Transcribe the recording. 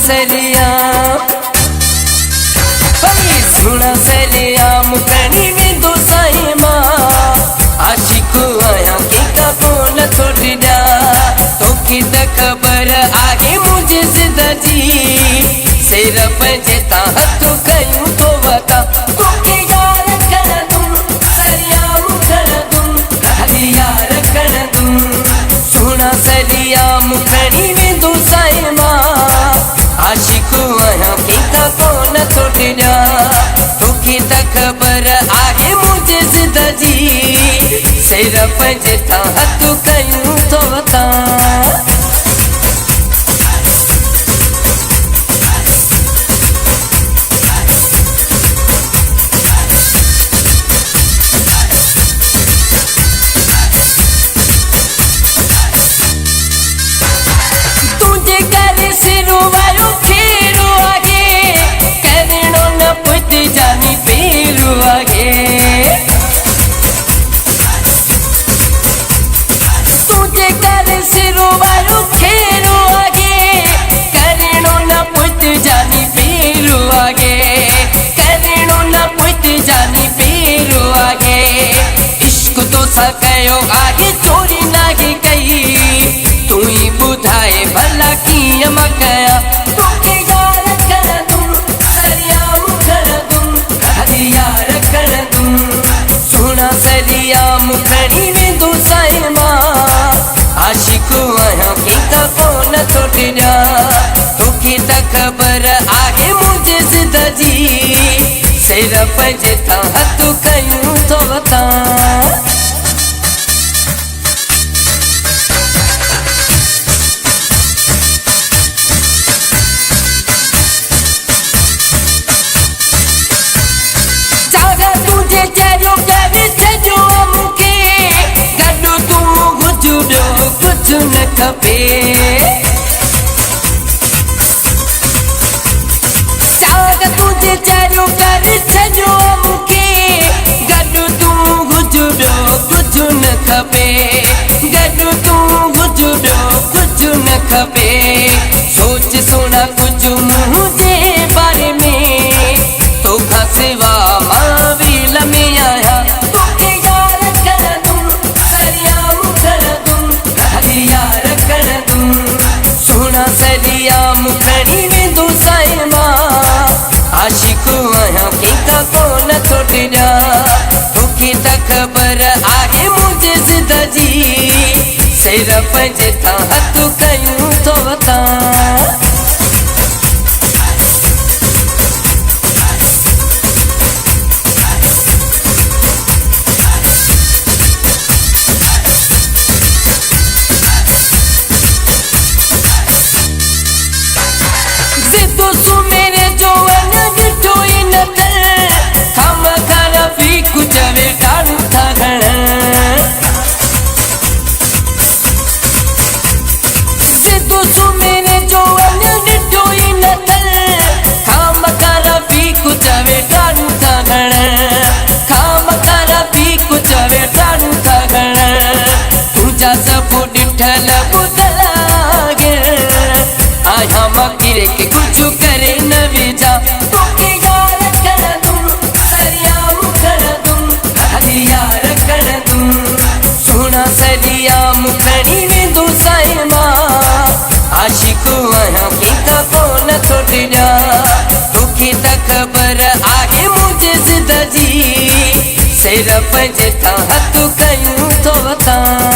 सलिया सुना सलिया मुखनी में दो साई माँ आशिक आया की का कौन छोड़ दिया तो की खबर आगे मुझे जिदा जी सिर पंजता तो कयूं तो बता तो की यार कर दूं सलिया मुखन दूं कहली यार कर दूं सुना सलिया मुखनी में दो साई माँ आशिक आया की का कौन छोड़ दिया तो की खबर आगे मुझे जिदा जी सिर पंजता तो कयूं तो बता जानी पीरू आगे तुझे कर सिरो वालू खेरू आगे करणो न पुत जानी पीरू आगे करणो न पुत जानी पीरू आगे इश्क तो सकयो आगे चोरी लागे कई तू ही बुधाए भला की मकया मुखनी में दो साई माँ आशिक आया की का कौन छोड़ दिया तो की खबर आगे मुझे जिदा जी सिर पंजता तो कयूं तो बता कुछ न खपे चाग तुझे चारो कर छजो मुके गडु तू गुजरो कुछ न खपे गडु तू गुजरो कुछ न खपे सोच सोना कुछ मुझे बारे में तो खसवा मां भी लमे आया सलिया मुखनी में दो साई माँ आशिक आया की का कौन छोड़ दिया तो की खबर आगे मुझे जिदा जी सिर पंजता तो कयूं तो बता डिठल बुदलागे आया मकिरे के कुछ करे न विजा तो के यार कर दूं सलिया मुखन दूं कहली यार कर दूं सुना सलिया मुखनी में दो साई माँ आशिक आया की का कौन छोड़ दिया तो की खबर आगे मुझे जिदा जी सिर पंजता तो कयूं तो बता